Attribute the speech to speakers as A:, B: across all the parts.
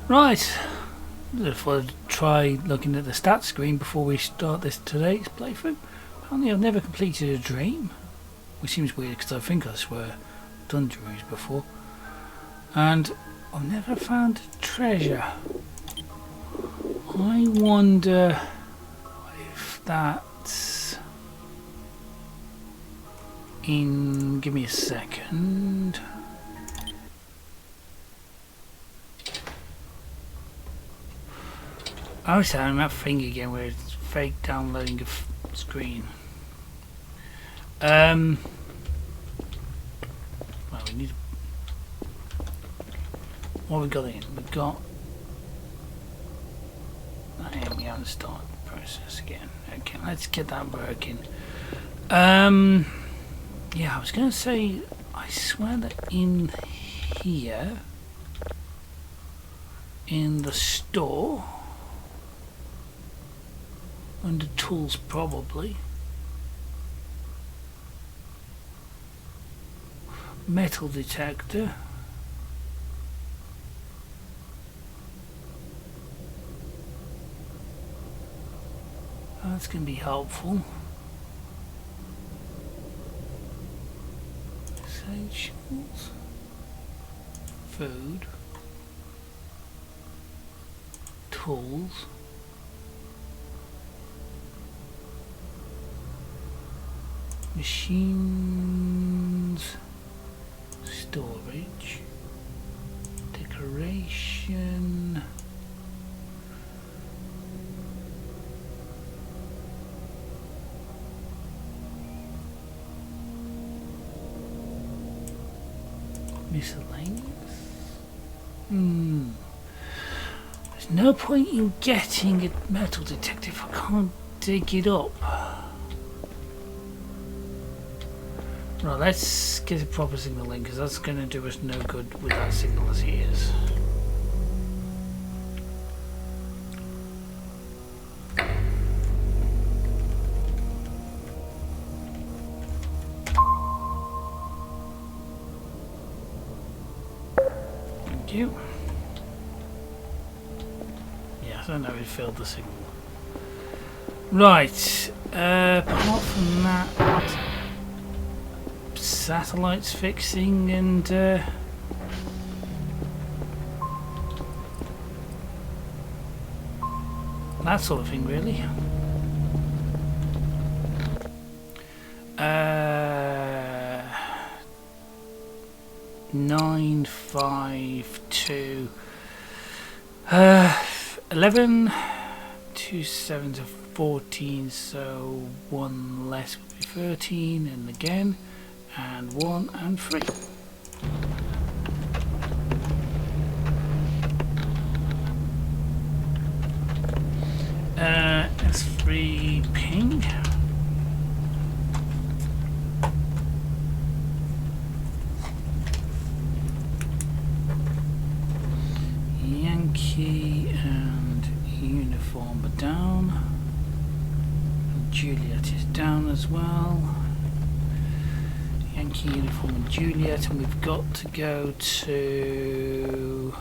A: Right, I thought I'd try looking at the stats screen before we start today's playthrough. Apparently I've never completed a dream, which seems weird because I think I swear I've done dreams before. And I've never found treasure. I wonder if that's in... give me a second. I was having that thing again where it's fake downloading a screen. Well, we need... what we got in? We got... we haven't started the process again. Okay, let's get that working. Yeah, I was going to say, I swear that in here, in the store, under tools probably, metal detector, that's going to be helpful. Essentials, food, tools, machines, storage, decoration, miscellaneous. There's no point in getting a metal detector if I can't dig it up. Right, let's get a proper signal in, because that's going to do us no good with that signal as it is. Thank you. Yes, I know it failed the signal. Right, apart from that, satellites fixing and that sort of thing, really. 952 11 2 7 to 14, so 1 less would be 13, and again and 1 and 3. S3 ping. Yankee and uniform are down. And Juliet is down as well. Yankee uniform and Juliet, and we've got to go to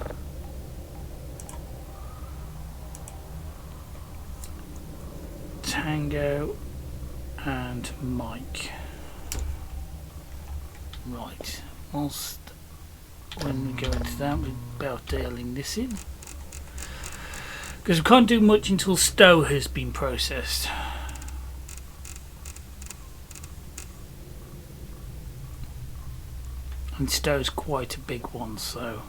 A: Tango and Mike. Right, whilst when we go into that, we're about dialing this in, because we can't do much until Stowe has been processed. And Stowe's quite a big one, so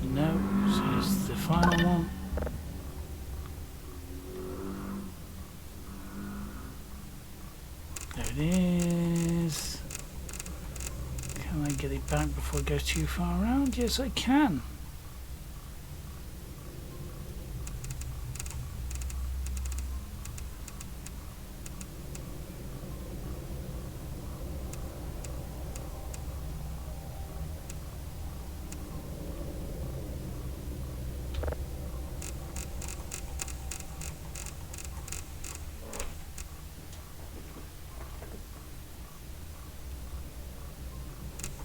A: no, so it's the final one. There it is. Can I get it back before it goes too far around? Yes, I can.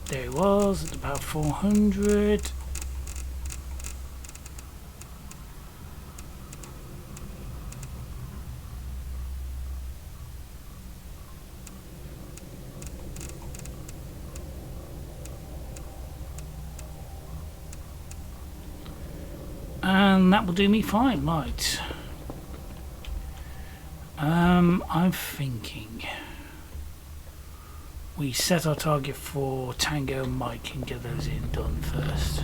A: There he was at about 400. And that will do me fine, right. I'm thinking we set our target for Tango and Mike and get those in done first.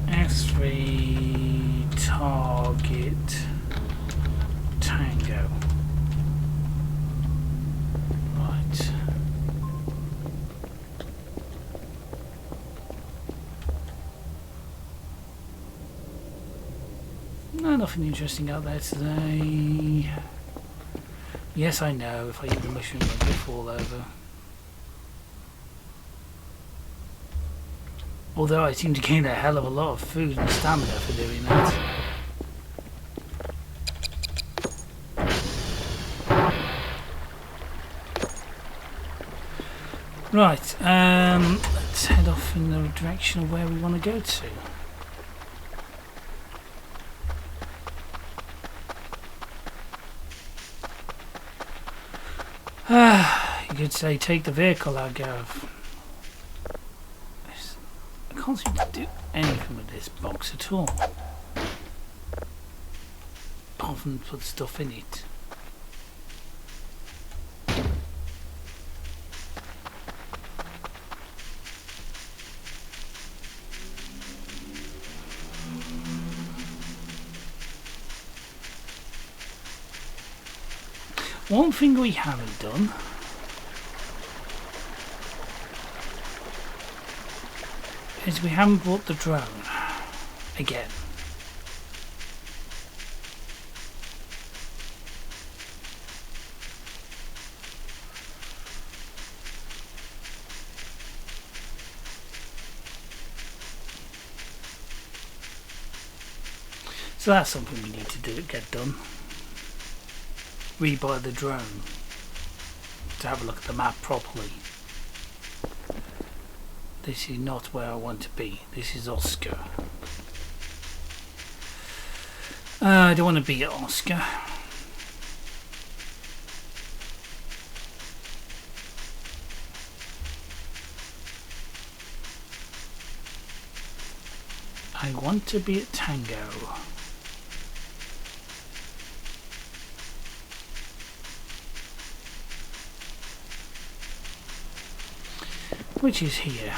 A: S3 target Tango. Right. No, nothing interesting out there today. Yes, I know, if I eat the mushroom I will fall over. Although I seem to gain a hell of a lot of food and stamina for doing that. Right, let's head off in the direction of where we want to go to. You could say take the vehicle out, Gav. I can't seem to do anything with this box at all. Apart from put stuff in it. One thing we haven't done is we haven't brought the drone again. So that's something we need to get done. Rebuy the drone to have a look at the map properly. This is not where I want to be. This is Oscar. I don't want to be at Oscar. I want to be at Tango. Which is here.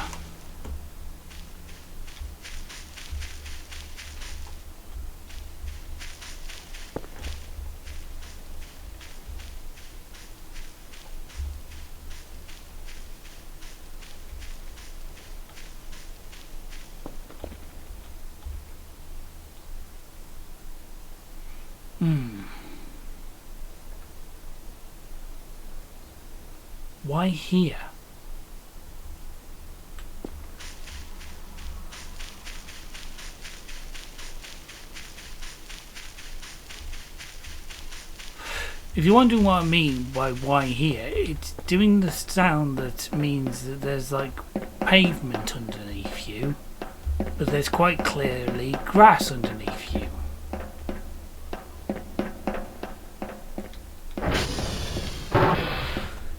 A: Why here? If you're wondering what I mean by why here, it's doing the sound that means that there's like pavement underneath you, but there's quite clearly grass underneath you.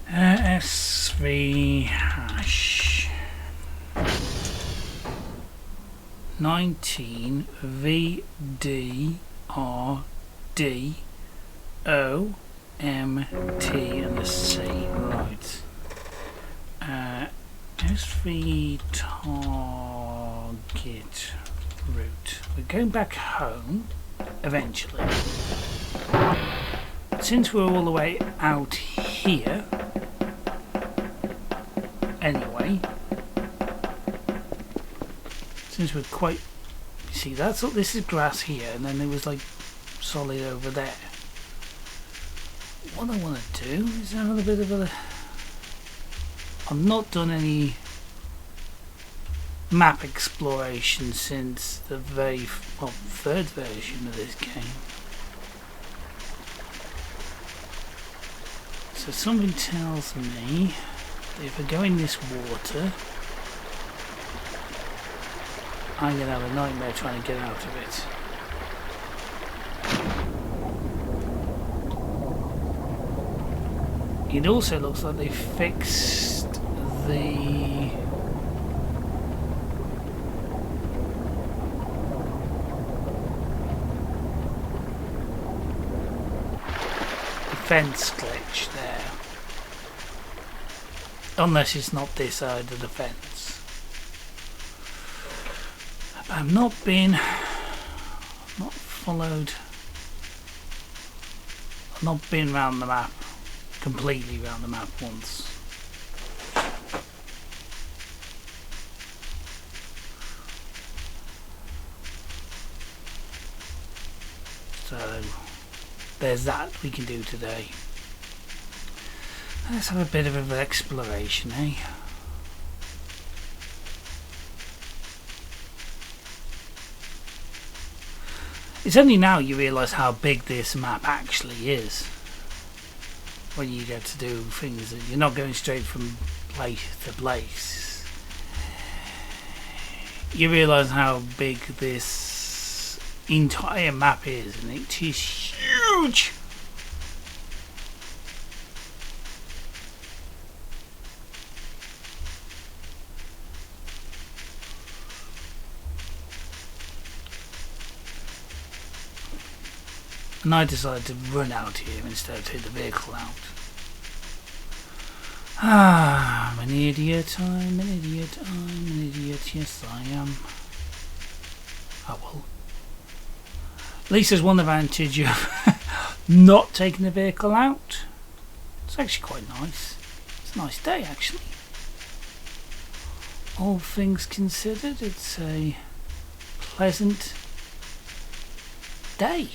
A: S3 hash 19 VDRD O M T and a C, right. S3 target route. We're going back home eventually. Since we're all the way out here, anyway, since we're quite, you see, that's what this is grass here, and then there was like solid over there. What I want to do is have a little bit of a... I've not done any map exploration since the third version of this game. So something tells me if I go in this water, I'm going to have a nightmare trying to get out of it. It also looks like they fixed the fence glitch there. Unless it's not this side of the fence. But I've not followed, I've not been round the map, completely round the map once. So there's that we can do today. Let's have a bit of an exploration, eh? It's only now you realise how big this map actually is. When you get to do things that you're not going straight from place to place. You realise how big this entire map is, and it is huge! And I decided to run out here instead of take the vehicle out. Ah, I'm an idiot, I'm an idiot, I'm an idiot, yes I am. Oh well. At least there's one advantage of not taking the vehicle out. It's actually quite nice. It's a nice day actually. All things considered, it's a pleasant day.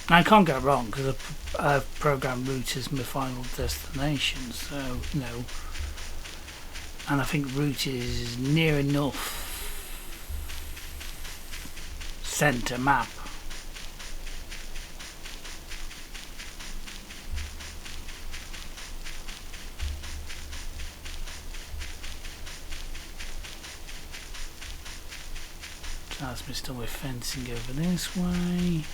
A: I can't go wrong because I've programmed route as my final destination, so you know, and I think route is near enough centre map. So that's me still with fencing over this way.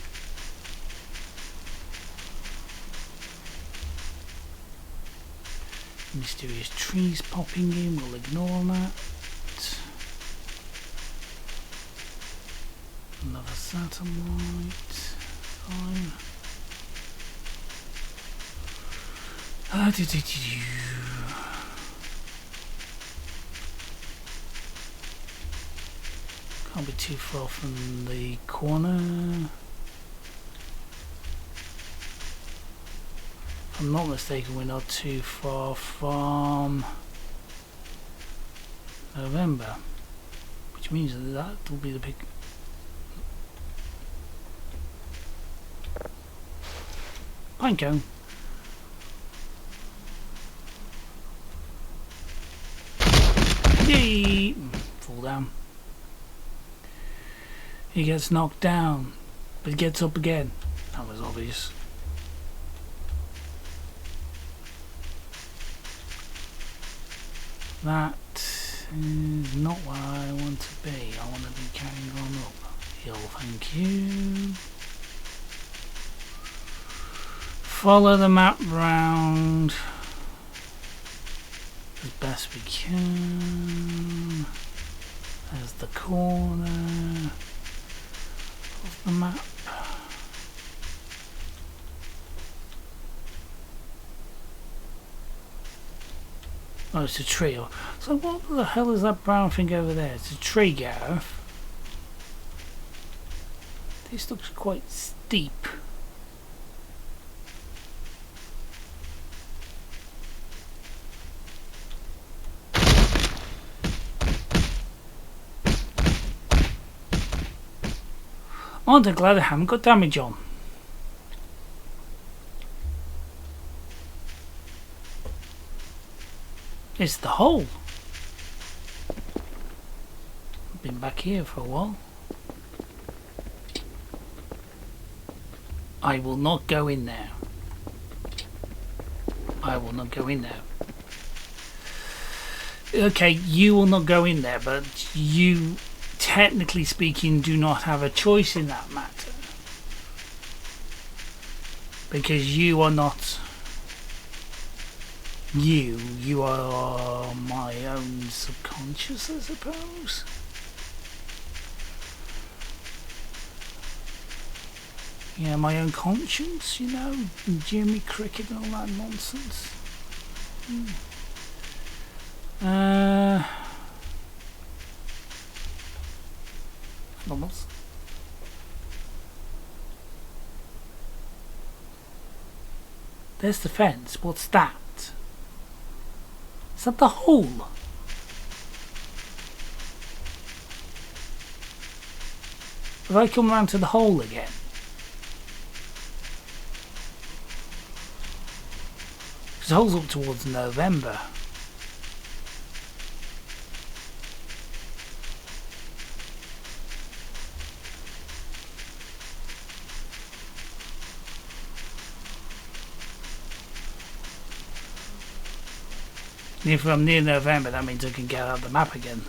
A: Mysterious trees popping in, we'll ignore that. Another satellite. Fine. Can't be too far from the corner. If I'm not mistaken, we're not too far from November, which means that will be the big. Pinecone. Yay! Fall down. He gets knocked down, but he gets up again. That was obvious. That is not where I want to be. I want to be carrying on up. Hill, thank you. Follow the map round as best we can. There's the corner of the map. Oh, it's a tree. So what the hell is that brown thing over there? It's a tree, Gareth. This looks quite steep. Aren't I glad I haven't got damage on? It's the hole. I've been back here for a while. I will not go in there. I will not go in there. Okay, you will not go in there, but you, technically speaking, do not have a choice in that matter. Because you are not you. You are my own subconscious, I suppose. Yeah, my own conscience, you know, and Jimmy Cricket and all that nonsense. Almost. There's the fence. What's that? Is that the hole? Have I come round to the hole again? Because the hole's up towards November. If I'm near November, that means I can get out the map again.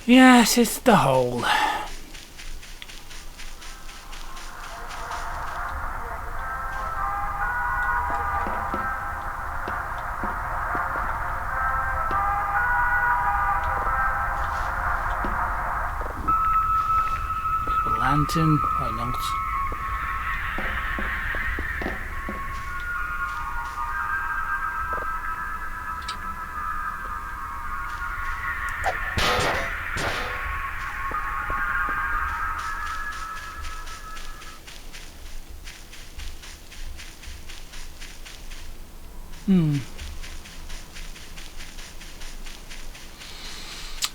A: Yes, it's the hole. A lantern, why not?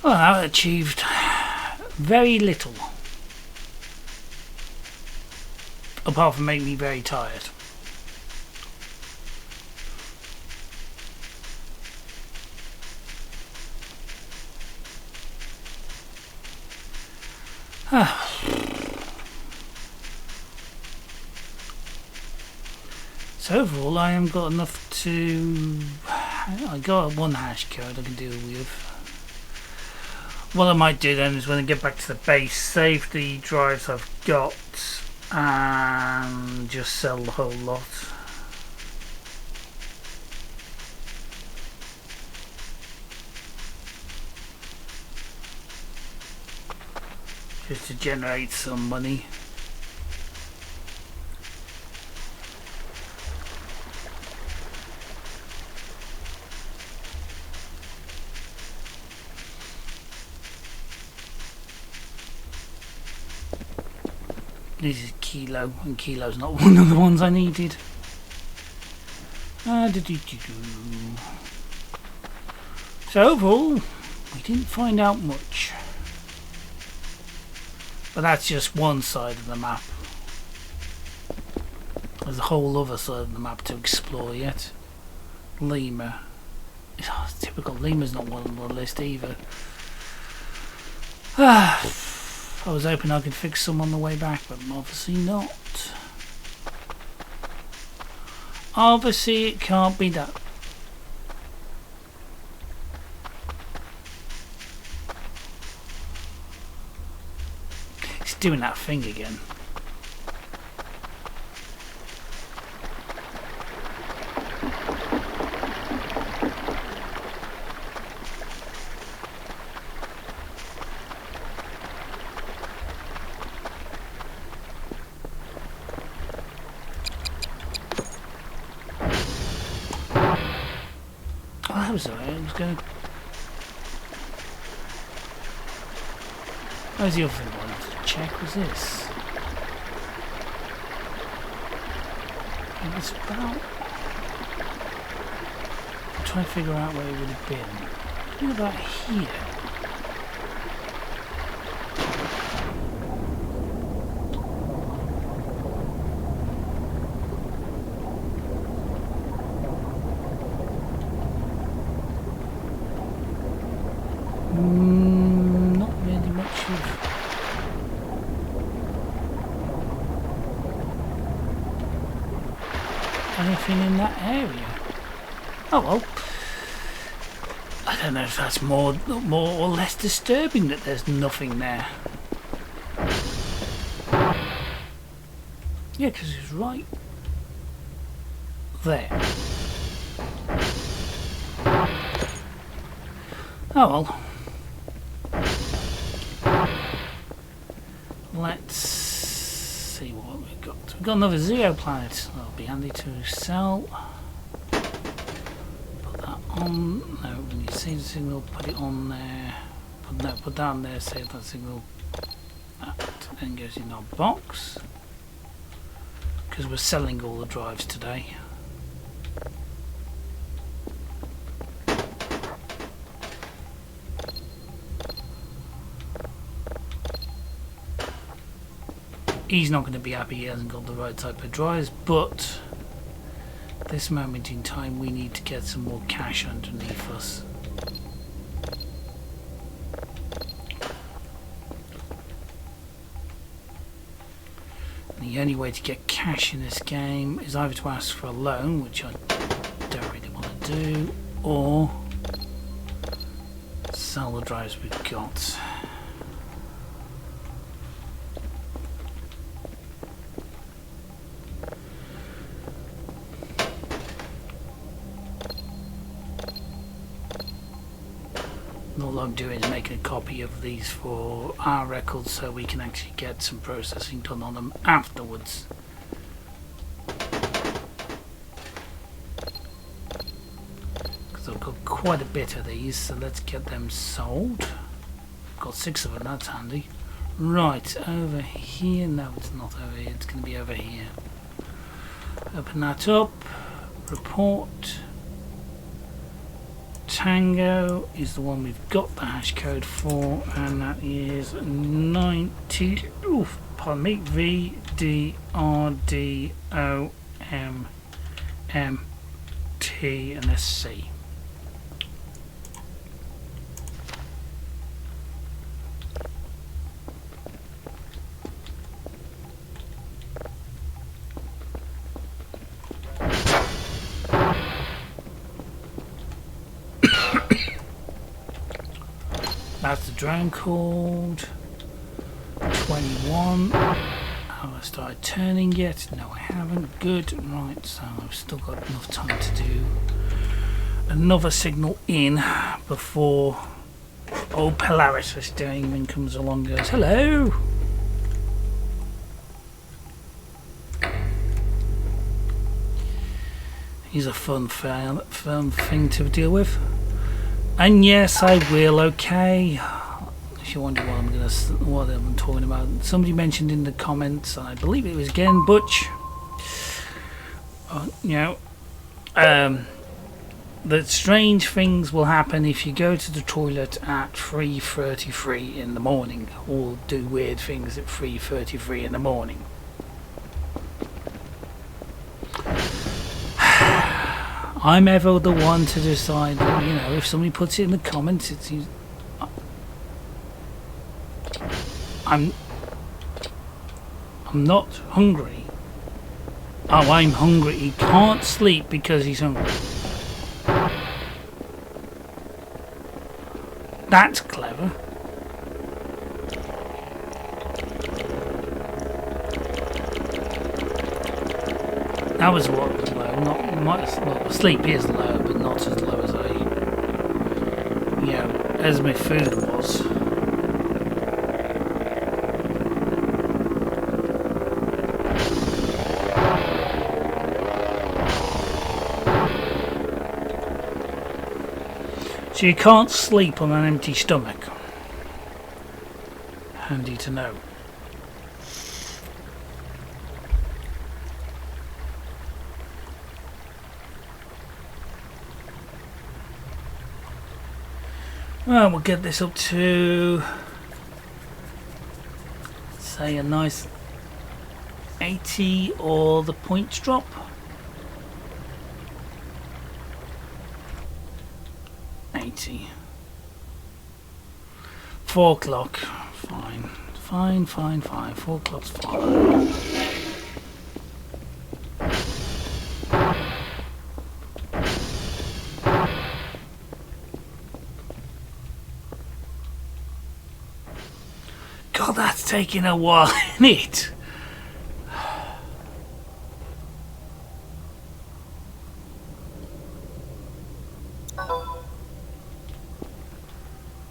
A: Well, I've achieved very little. Apart from making me very tired. So overall I haven't got enough to... I got one hash code I can deal with. What I might do then is when I get back to the base, save the drives I've got and just sell the whole lot. Just to generate some money. This is Kilo, and Kilo's not one of the ones I needed. So overall, we didn't find out much. But that's just one side of the map. There's a whole other side of the map to explore yet. Lima. Oh, it's typical, Lima's not one on the list either. I was hoping I could fix some on the way back, but obviously not. Obviously it can't be done. It's doing that thing again. I was going. Where's the other thing I wanted to check? Was this? It was about. I'm trying to figure out where it would have been. Something about here. Not really much of nothing in that area. Oh well. I don't know if that's more or less disturbing that there's nothing there. Yeah, because it's right there. Oh well. Let's see what we've got. We've got another Zeo planet. That'll be handy to sell. Put that on. No, when you see the signal, put it on there. Put that on there, save that signal. That then goes in our box. Because we're selling all the drives today. He's not going to be happy he hasn't got the right type of drives, but at this moment in time we need to get some more cash underneath us. And the only way to get cash in this game is either to ask for a loan, which I don't really want to do, or sell the drives we've got. All I'm doing is making a copy of these for our records so we can actually get some processing done on them afterwards. Because I've got quite a bit of these, so let's get them sold. Got 6 of them, that's handy. Right, over here. No, it's not over here, it's going to be over here. Open that up. Report. Tango is the one we've got the hash code for, and that is 90. Oof, pardon me. VDRDOMMT and SC. That's the drone called 21. Have I started turning yet? No, I haven't. Good. Right, so I've still got enough time to do another signal in before old Polaris for steering wheel comes along and goes, hello! He's a fun thing to deal with. And yes, I will. Okay. If you wonder what I'm talking about, somebody mentioned in the comments, and I believe it was again Butch. That strange things will happen if you go to the toilet at 3:33 in the morning, or do weird things at 3:33 in the morning. I'm ever the one to decide that, you know, if somebody puts it in the comments, it's I'm not hungry. Oh, I'm hungry. He can't sleep because he's hungry. That's clever. That was what was low. Not sleep is low, but not as low as as my food was. So you can't sleep on an empty stomach. Handy to know. Well, we'll get this up to, say, a nice 80 or the points drop. $4 o'clock. Fine. 4 o'clock's fine. God, that's taking a while, isn't it?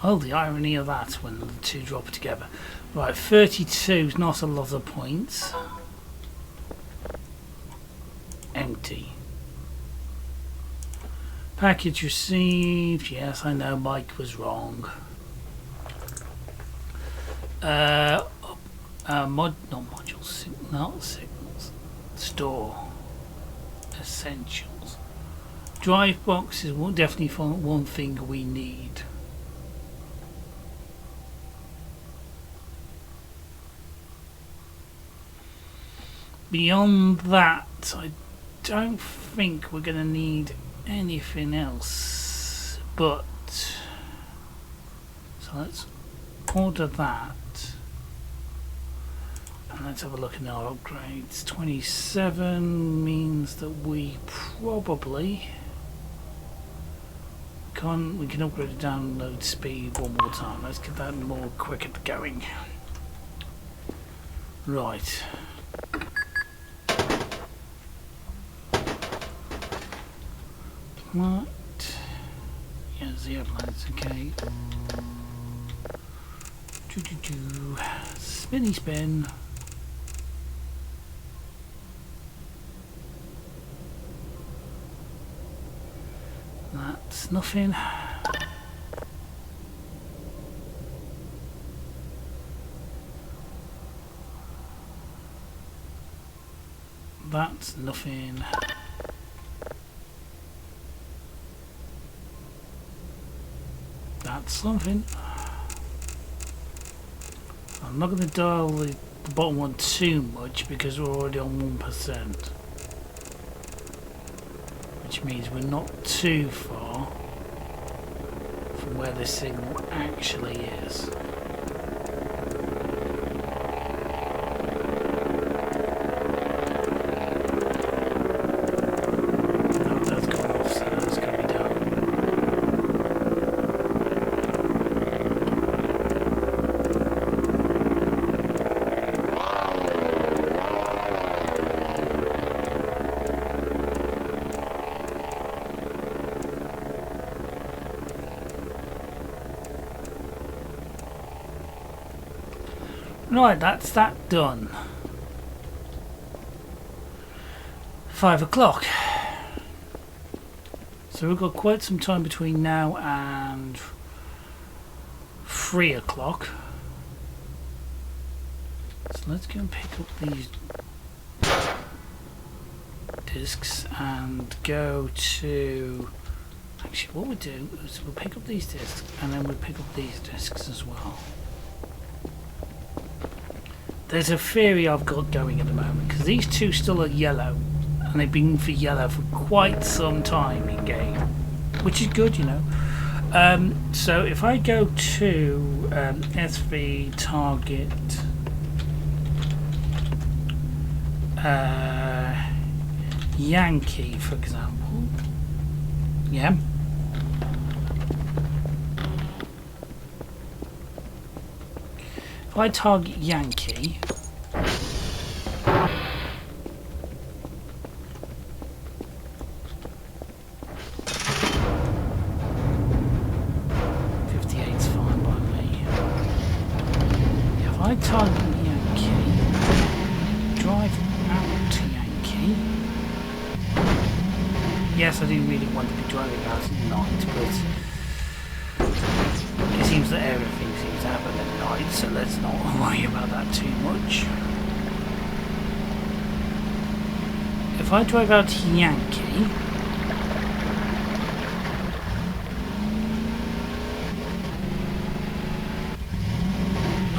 A: Oh, the irony of that when the two drop together. Right, 32 is not a lot of points. Empty. Package received. Yes, I know Mike was wrong. Not modules, not signals. Store. Essentials. Drive box is definitely one thing we need. Beyond that, I don't think we're going to need anything else. But so let's order that. And let's have a look at our upgrades. 27 means that we probably we can upgrade the download speed one more time. Let's get that more quicker going. Right. What? Yes, the airplane's okay. Spinny spin. That's nothing. That's nothing. That's something. I'm not going to dial the bottom one too much because we're already on 1%. Which means we're not too far from where the signal actually is. Right, that's that done. 5 o'clock. So we've got quite some time between now and 3 o'clock. So let's go and pick up these discs and go to... Actually, what we'll do is we'll pick up these discs and then we'll pick up these discs as well. There's a theory I've got going at the moment, because these two still are yellow, and they've been for yellow for quite some time in game, which is good, you know. So if I go to SV target Yankee, for example, yeah. If I target Yankee, '58's fine by me. If I target Yankee, drive out to Yankee. Yes, I do really want to be driving out at night, but it seems that everything seems to happen at night, so let's not worry about that too much. If I drive out to Yankee,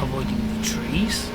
A: avoiding the trees,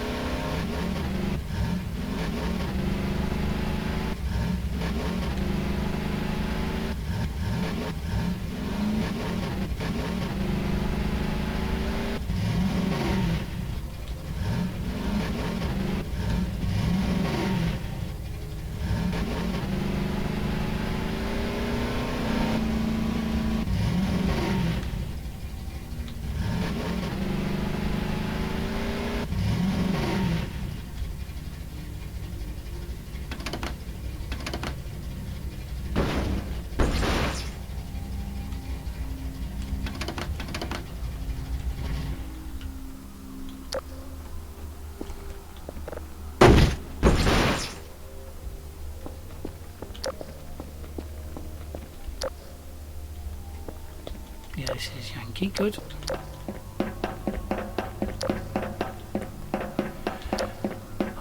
A: places, Yankee. Good.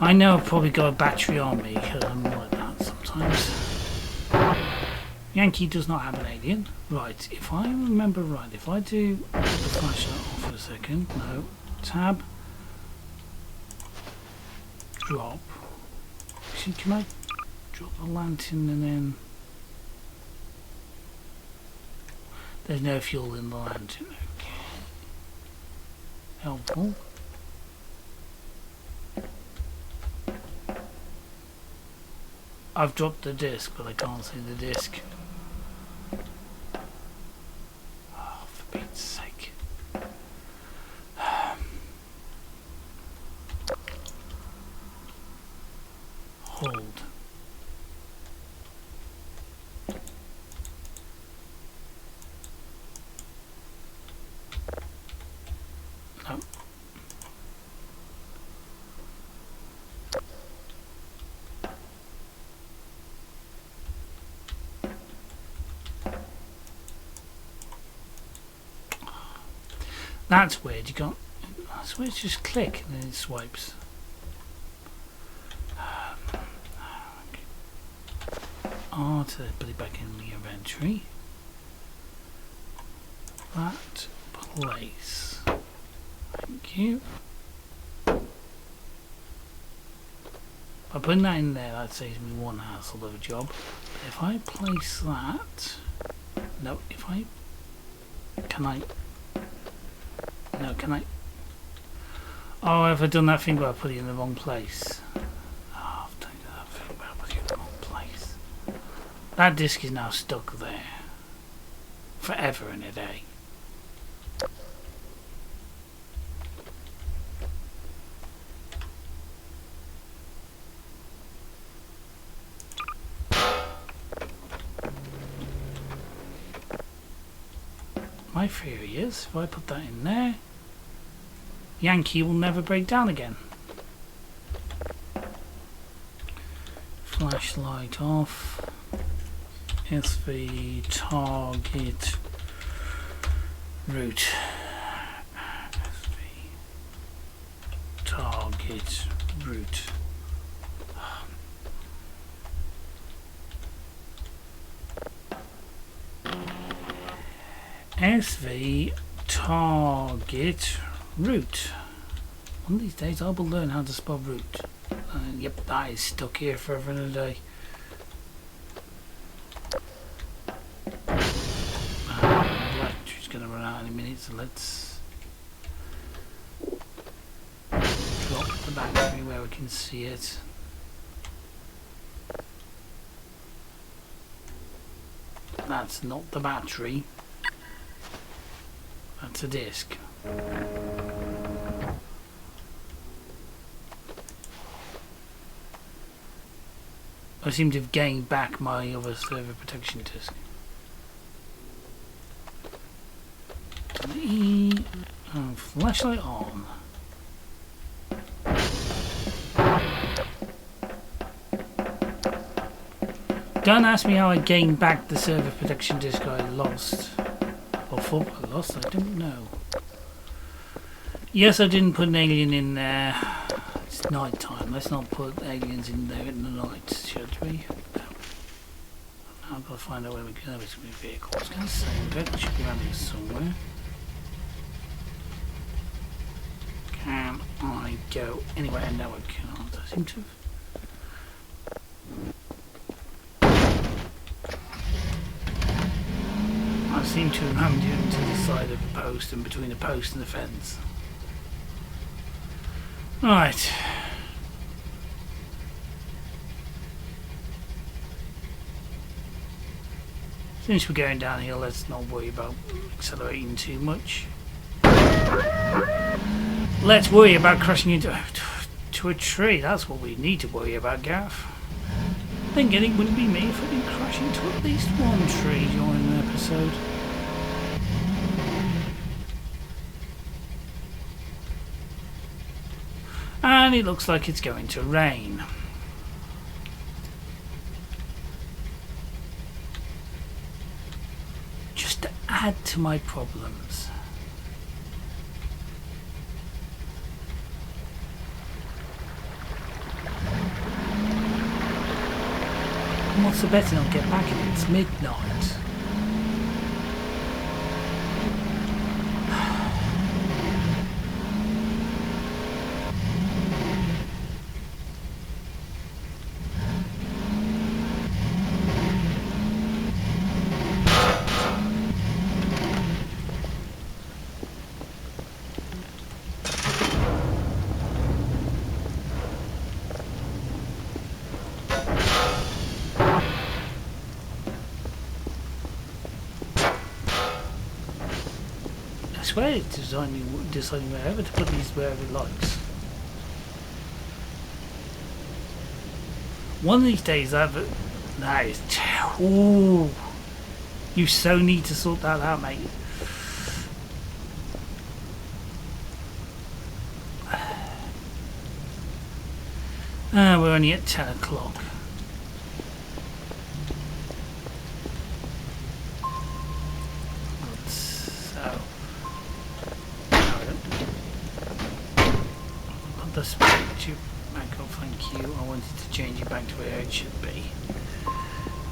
A: I know I've probably got a battery on me because I'm like that sometimes. Yankee does not have an alien. Right, if I remember right, if I do put the flashlight off for a second, no, tab, drop. Actually, can I drop the lantern and then... There's no fuel in the lantern, okay. Helpful. I've dropped the disc, but I can't see the disc. Oh, for Pete's sake. Hold. No. That's weird. You can't. That's where it's just click and then it swipes. R to put it back in the inventory. That place. Thank you. By putting that in there, that saves me one hassle of a job. But if I place that, no. If I can I. No, can I? Oh, have I done that thing where I put it in the wrong place? Oh, I've done that thing where I put it in the wrong place. That disc is now stuck there. Forever and a day. My theory is, if I put that in there, Yankee will never break down again. Flashlight off. SV target route. SV target route. SV target route. One of these days I will learn how to spell route. Yep, that is stuck here forever and a day. Electric's gonna run out in a minute, so let's drop the battery where we can see it. That's not the battery. That's a disc. I seem to have gained back my other server protection disc. Flashlight on. Don't ask me how I gained back the server protection disc I lost. Or thought I lost, I don't know. Yes, I didn't put an alien in there. It's night time. Let's not put aliens in there in the night, should we? Now I've got to find out where we go. It's going to be vehicles. Can I save it? It should be around here somewhere. Can I go anywhere? No, I cannot. I seem to have. I seem to have rammed you into the side of a post and between a post and the fence. Right. Since we're going downhill, let's not worry about accelerating too much. Let's worry about crashing into a tree. That's what we need to worry about, Gaff. Then again, it wouldn't be me if I didn't crash into at least one tree during the episode. And it looks like it's going to rain. Just to add to my problems. And what's the betting I'll get back in? It's midnight. I swear it's deciding wherever to put these wherever it likes. One of these days that is ooh, you so need to sort that out, mate. We're only at 10 o'clock. I wanted to change it back to where it should be.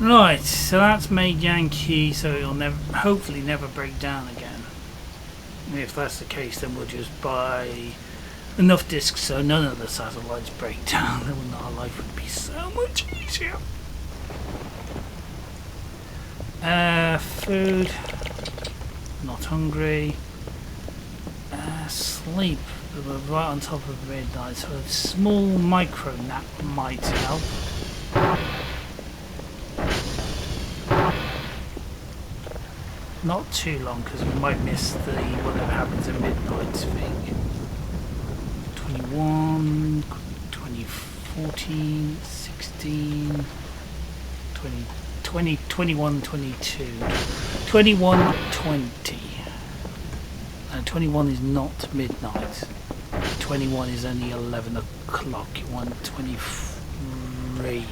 A: Right, so that's made Yankee so it'll never, hopefully never break down again. And if that's the case, then we'll just buy enough discs so none of the satellites break down. Then our life would be so much easier. Food. Not hungry. Sleep. We're right on top of midnight, so a small micro nap might help. Not too long, because we might miss the whatever happens at midnight thing. 21, 20, 14, 16, 20, 20, 21, 22, 21, 20. 21 is not midnight. 21 is only 11 o'clock. You want 23.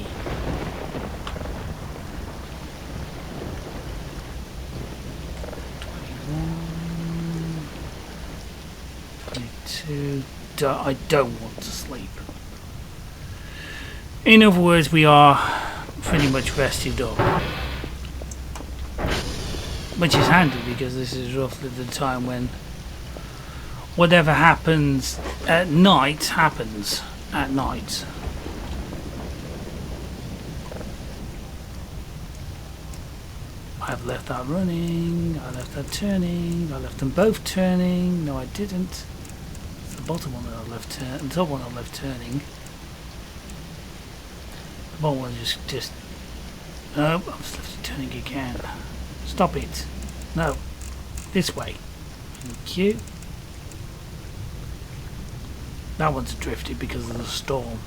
A: 22. I don't want to sleep. In other words, we are pretty much rested up. Which is handy because this is roughly the time when whatever happens at night happens at night. I've left that running, I left that turning, I left them both turning. No, I didn't. It's the bottom one that I left turning, the top one I left turning. The bottom one just oh, I've left it turning again. Stop it. No. This way. Thank you. That one's drifted because of the storm.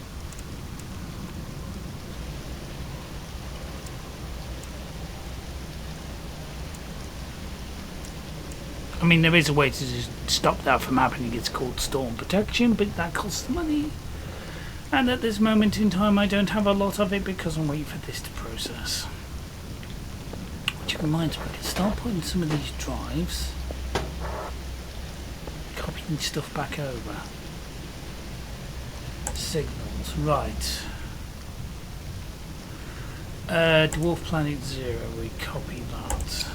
A: I mean, there is a way to just stop that from happening. It's called storm protection, but that costs money. And at this moment in time, I don't have a lot of it because I'm waiting for this to process. Which reminds me, I can start putting some of these drives, copying stuff back over. Signals, right. Dwarf Planet Zero, we copy that.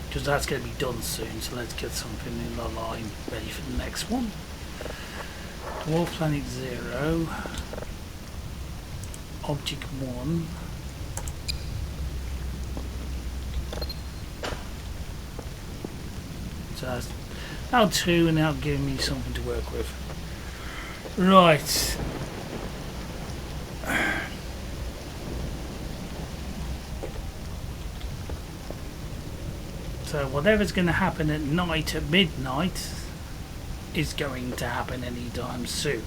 A: Because that's going to be done soon, so let's get something in the line ready for the next one. Dwarf Planet Zero. Object 1. So that's now 2, and now giving me something to work with. Right. So whatever's going to happen at night, at midnight, is going to happen anytime soon.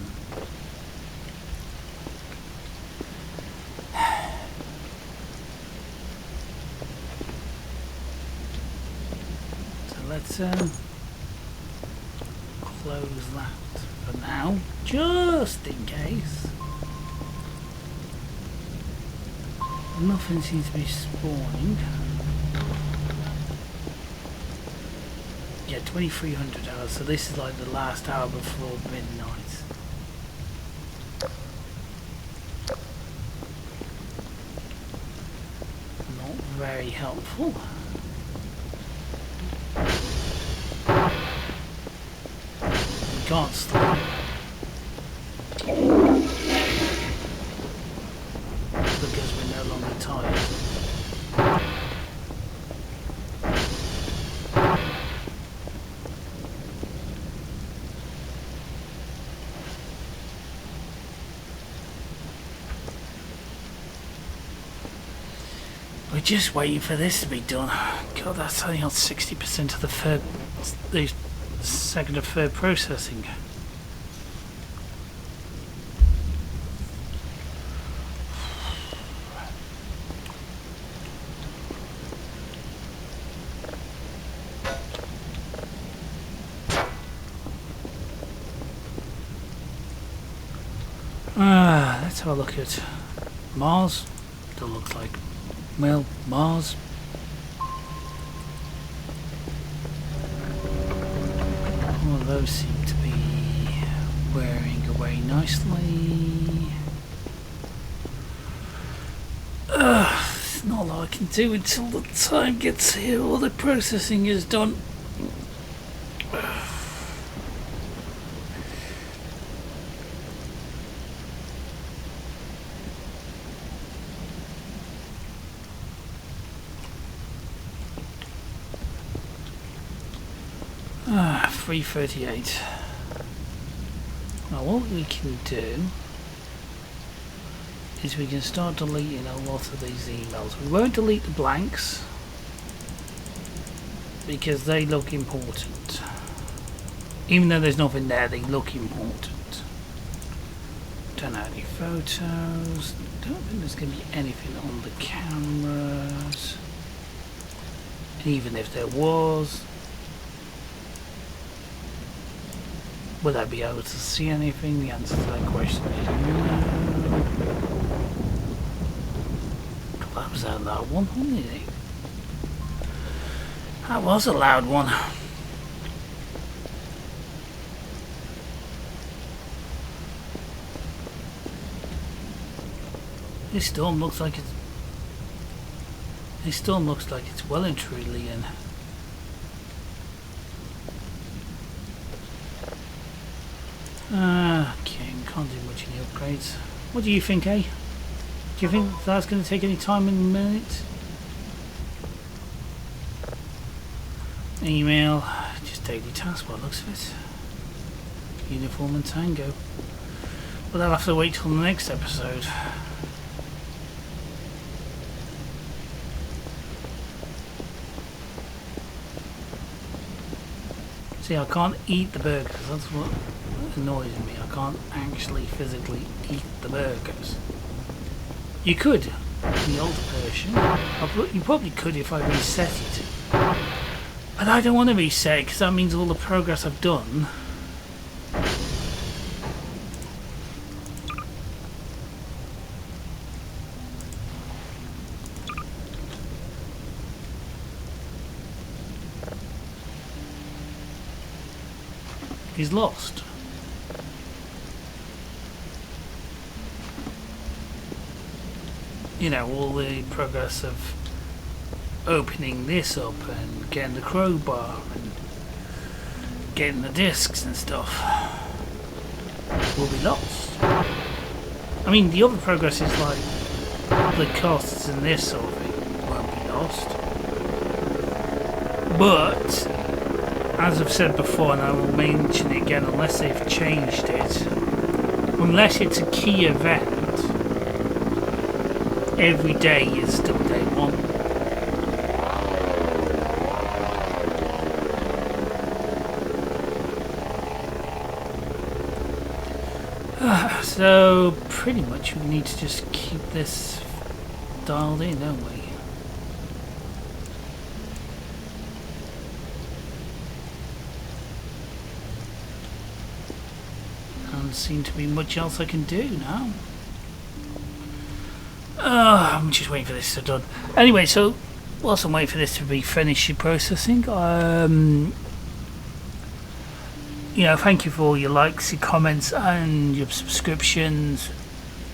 A: So let's close that for now, just in case. Nothing seems to be spawning. Yeah, 2300 hours, so this is like the last hour before midnight. Not very helpful. We can't sleep. Because we're no longer tired. We're just waiting for this to be done. God, that's only on 60% of the second or third processing. Let's have a look at Mars. That looks like, well, Mars. All of those seem to be wearing away nicely. There's not a lot I can do until the time gets here. All the processing is done. 3:38. Now what we can do is we can start deleting a lot of these emails. We won't delete the blanks because they look important. Even though there's nothing there, they look important. Don't have any photos. Don't think there's going to be anything on the cameras. And even if there was, would I be able to see anything? The answer to that question is no. That was a loud one, wasn't it? That was a loud one. This storm looks like it's. This storm looks like it's well and truly in. Okay, can't do much in the upgrades. What do you think, eh? Do you think that's going to take any time in a minute? Email, just daily task by the looks of it. Uniform and Tango. But I'll have to wait till the next episode. See, I can't eat the burgers, that's what annoys me. I can't actually physically eat the burgers. You could, in the older version. You probably could if I reset it. But I don't want to reset it because that means all the progress I've done is lost. You know, all the progress of opening this up and getting the crowbar and getting the discs and stuff will be lost. I mean, the other progress is like the costs and this sort of thing won't be lost. But as I've said before, and I will mention it again, unless they've changed it, unless it's a key event, every day is still day one. So pretty much we need to just keep this dialed in, don't we? Doesn't seem to be much else I can do now. I'm just waiting for this to be done. Anyway, so whilst I'm waiting for this to be finished processing, thank you for all your likes, your comments, and your subscriptions.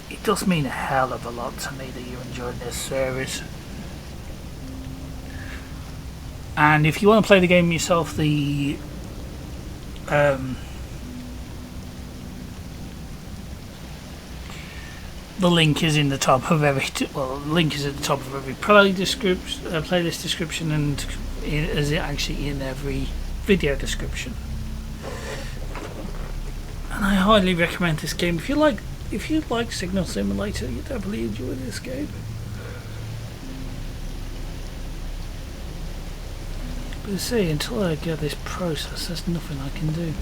A: It does mean a hell of a lot to me that you're enjoying this service. And if you want to play the game yourself, the link is in the top of every playlist description, and is actually in every video description. And I highly recommend this game. If you like Signal Simulator, you definitely enjoy this game. But see, until I get this process, there's nothing I can do.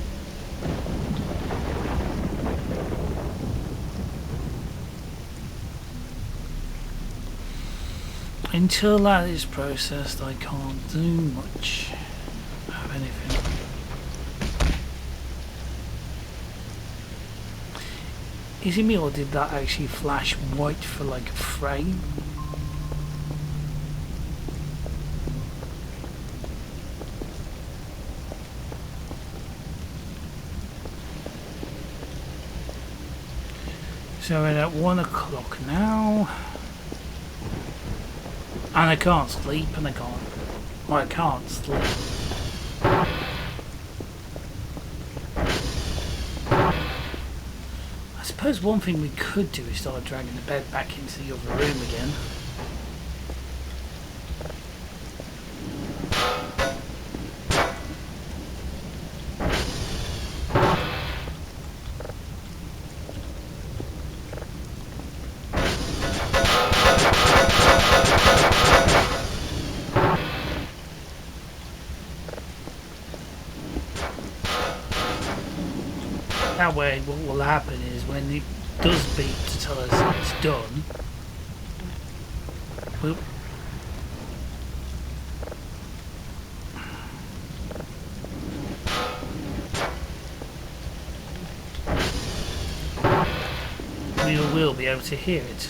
A: Until that is processed, I can't do much of anything. Is it me, or did that actually flash white for like a frame? So we're at 1 o'clock now. And I can't sleep, and I can't sleep. I suppose one thing we could do is start dragging the bed back into the other room again. That way what will happen is when it does beep to tell us it's done, we will be able to hear it.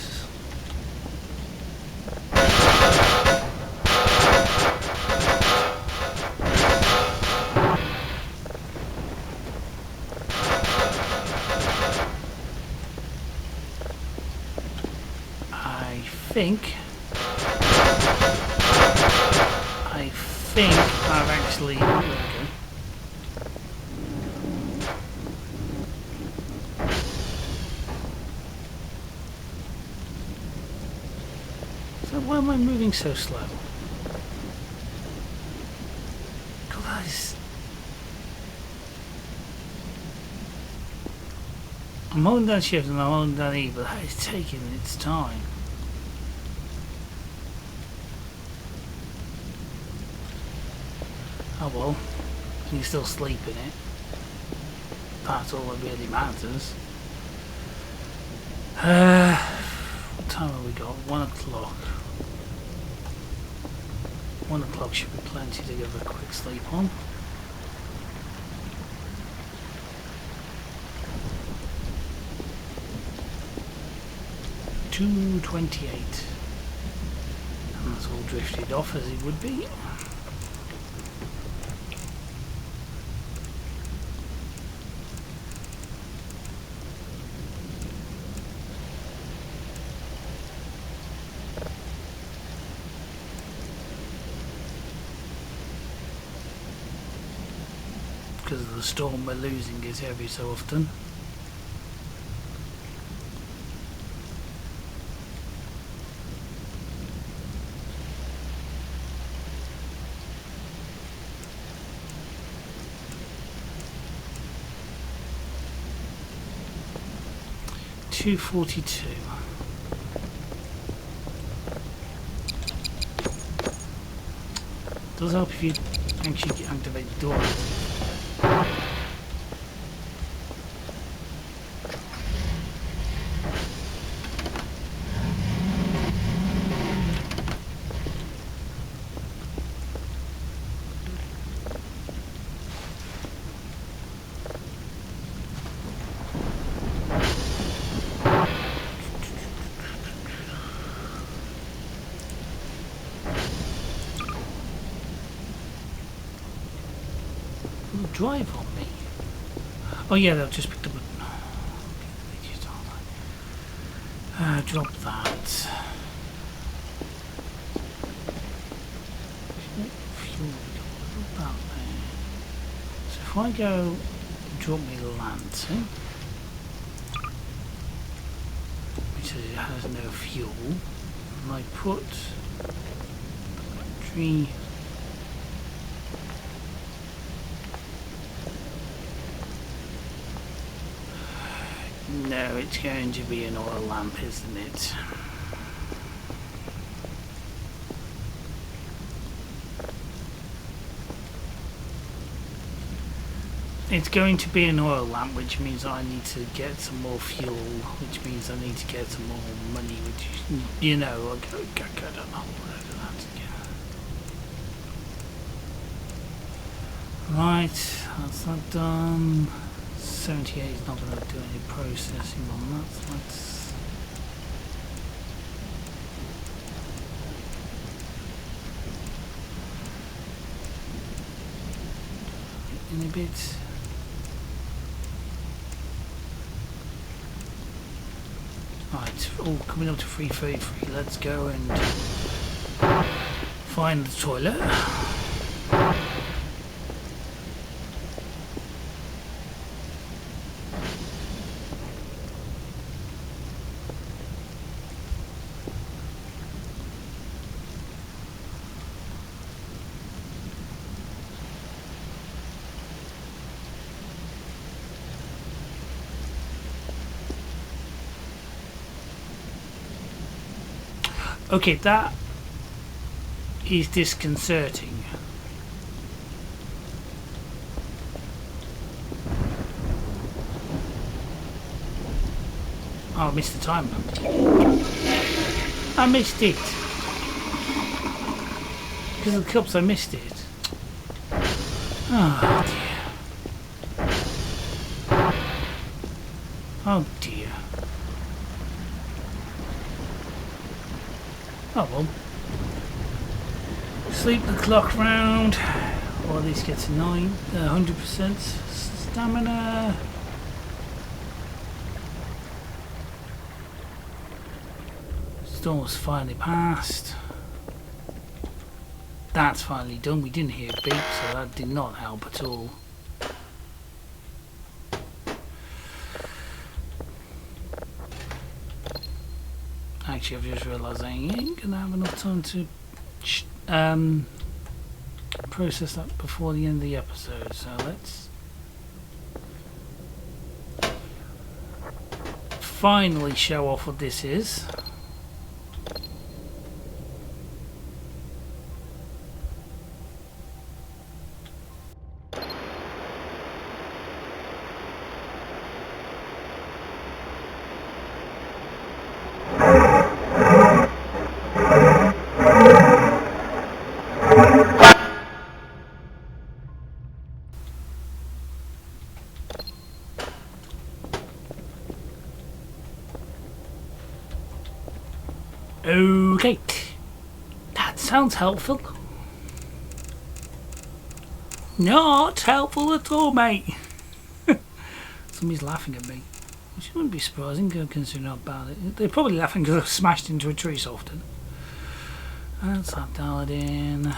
A: I think I've actually... There we go. So why am I moving so slow? God, that is... I'm holding down shift and I'm holding down E, but that is taking its time. Oh well, you can still sleep in it. That's all that really matters. What time have we got? 1 o'clock. 1 o'clock should be plenty to give a quick sleep on. $2.28. And that's all drifted off as it would be. Because of the storm, we're losing it every so often. $2.42. Does help if you actually activate the door. drive on me. Oh yeah, they'll just pick up a... drop that. Fuel, that there. So if I go drop me lantern, which says it has no fuel, and I put battery. No, it's going to be an oil lamp, isn't it? It's going to be an oil lamp, which means I need to get some more fuel, which means I need to get some more money, which, you know, I'll go down the whole road of that again. Right, that's that done. 78 is not going to do any processing on that, so let's... in a bit. Right, all coming up to 333, let's go and find the toilet. Okay, that is disconcerting. Oh, I missed the timer. I missed it. Because of the cups, I missed it. Oh dear. Oh dear. Oh well. Sleep the clock round, or at least get to 100% stamina. Storm's finally passed. That's finally done. We didn't hear a beep, so that did not help at all. Actually, I've just realised I ain't gonna have enough time to process that before the end of the episode, so let's finally show off what this is. Okay, that sounds helpful. Not helpful at all, mate. Somebody's laughing at me, which wouldn't be surprising considering how bad it is. They're probably laughing because I've smashed into a tree so often. Let's not dial it in.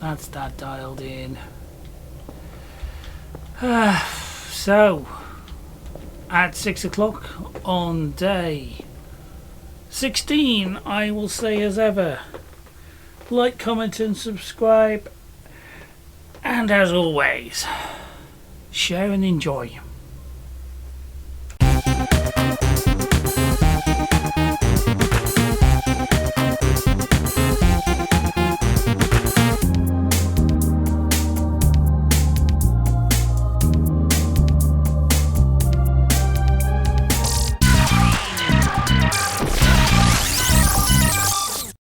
A: That's that dialed in. So, at 6 o'clock on day 16, I will say as ever, like, comment and subscribe, and as always, share and enjoy.